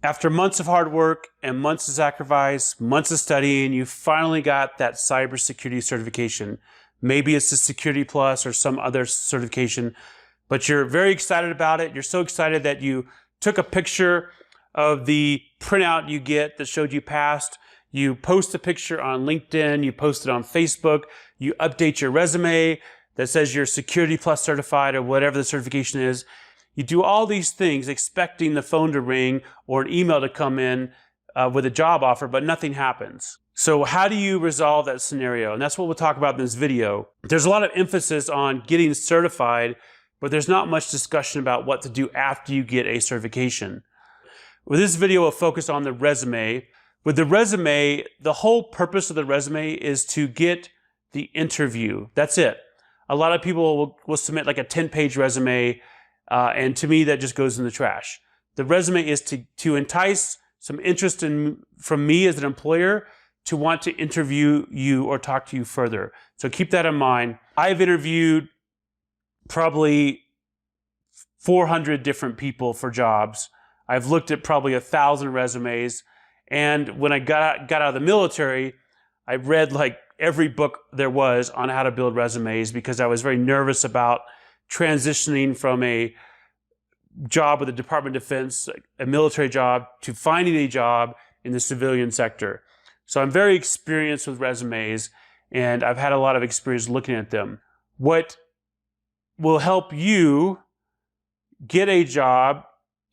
After months of hard work and months of sacrifice, months of studying, you finally got that cybersecurity certification. Maybe it's the Security Plus or some other certification, but you're very excited about it. You're so excited that you took a picture of the printout you get that showed you passed. You post a picture on LinkedIn, you post it on Facebook, you update your resume that says you're Security Plus certified or whatever the certification is. You do all these things expecting the phone to ring or an email to come in with a job offer, but nothing happens. So how do you resolve that scenario? And that's what we'll talk about in this video. There's a lot of emphasis on getting certified, but there's not much discussion about what to do after you get a certification. With this video, we'll focus on the resume. With the resume, the whole purpose of the resume is to get the interview. That's it. A lot of people will submit like a 10-page resume, and to me, that just goes in the trash. The resume is to entice some interest from me as an employer to want to interview you or talk to you further. So keep that in mind. I've interviewed probably 400 different people for jobs. I've looked at probably 1,000 resumes. And when I got out of the military, I read like every book there was on how to build resumes because I was very nervous about transitioning from a job with the Department of Defense, a military job, to finding a job in the civilian sector. So I'm very experienced with resumes, and I've had a lot of experience looking at them. What will help you get a job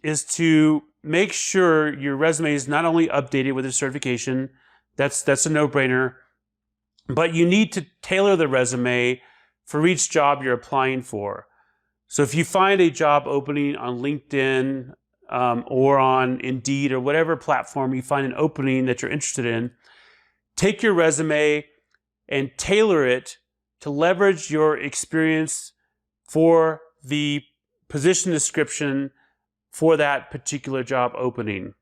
is to make sure your resume is not only updated with a certification, that's a no-brainer, but you need to tailor the resume for each job you're applying for. So if you find a job opening on LinkedIn or on Indeed or whatever platform you find an opening that you're interested in, take your resume and tailor it to leverage your experience for the position description for that particular job opening.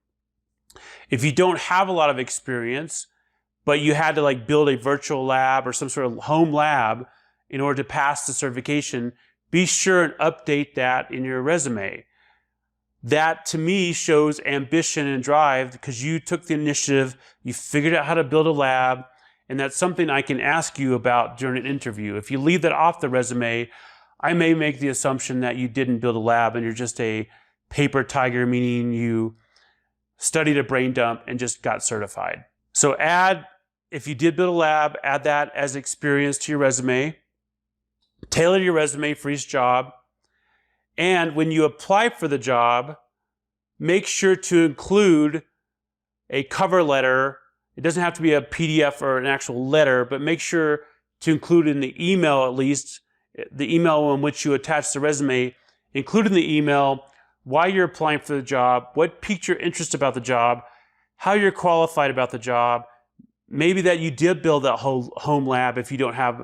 If you don't have a lot of experience, but you had to like build a virtual lab or some sort of home lab in order to pass the certification, be sure and update that in your resume. That to me shows ambition and drive because you took the initiative, you figured out how to build a lab, and that's something I can ask you about during an interview. If you leave that off the resume, I may make the assumption that you didn't build a lab and you're just a paper tiger, meaning you studied a brain dump and just got certified. So if you did build a lab, add that as experience to your resume. Tailor your resume for each job. And when you apply for the job, make sure to include a cover letter. It doesn't have to be a PDF or an actual letter, but make sure to include in the email at least, the email in which you attach the resume, include in the email why you're applying for the job, what piqued your interest about the job, how you're qualified about the job, maybe that you did build that whole home lab if you don't have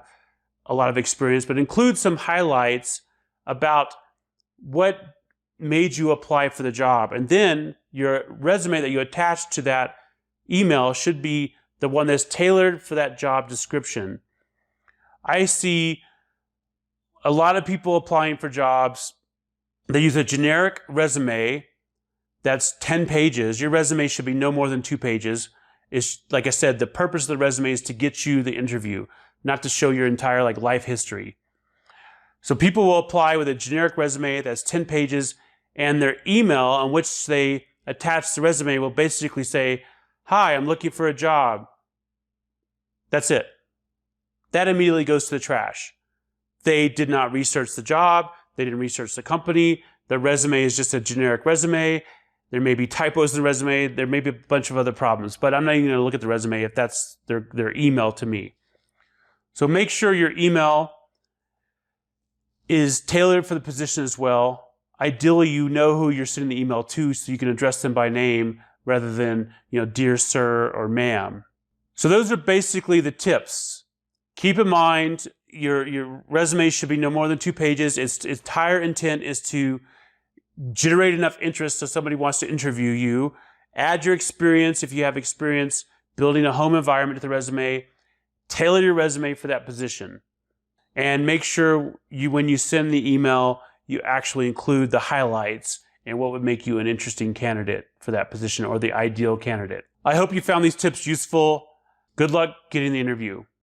a lot of experience, but include some highlights about what made you apply for the job. And then your resume that you attach to that email should be the one that's tailored for that job description. I see a lot of people applying for jobs. They use a generic resume that's 10 pages. Your resume should be no more than 2 pages. It's, like I said, the purpose of the resume is to get you the interview, not to show your entire life history. So people will apply with a generic resume that's 10 pages, and their email on which they attach the resume will basically say, "Hi, I'm looking for a job." That's it. That immediately goes to the trash. They did not research the job. They didn't research the company. The resume is just a generic resume. There may be typos in the resume. There may be a bunch of other problems, but I'm not even going to look at the resume if that's their email to me. So make sure your email is tailored for the position as well. Ideally, you know who you're sending the email to so you can address them by name rather than, dear sir or ma'am. So those are basically the tips. Keep in mind, your resume should be no more than 2 pages. Its entire intent is to generate enough interest so somebody wants to interview you. Add your experience if you have experience building a home environment to the resume. Tailor your resume for that position. And make sure when you send the email, you actually include the highlights and what would make you an interesting candidate for that position or the ideal candidate. I hope you found these tips useful. Good luck getting the interview.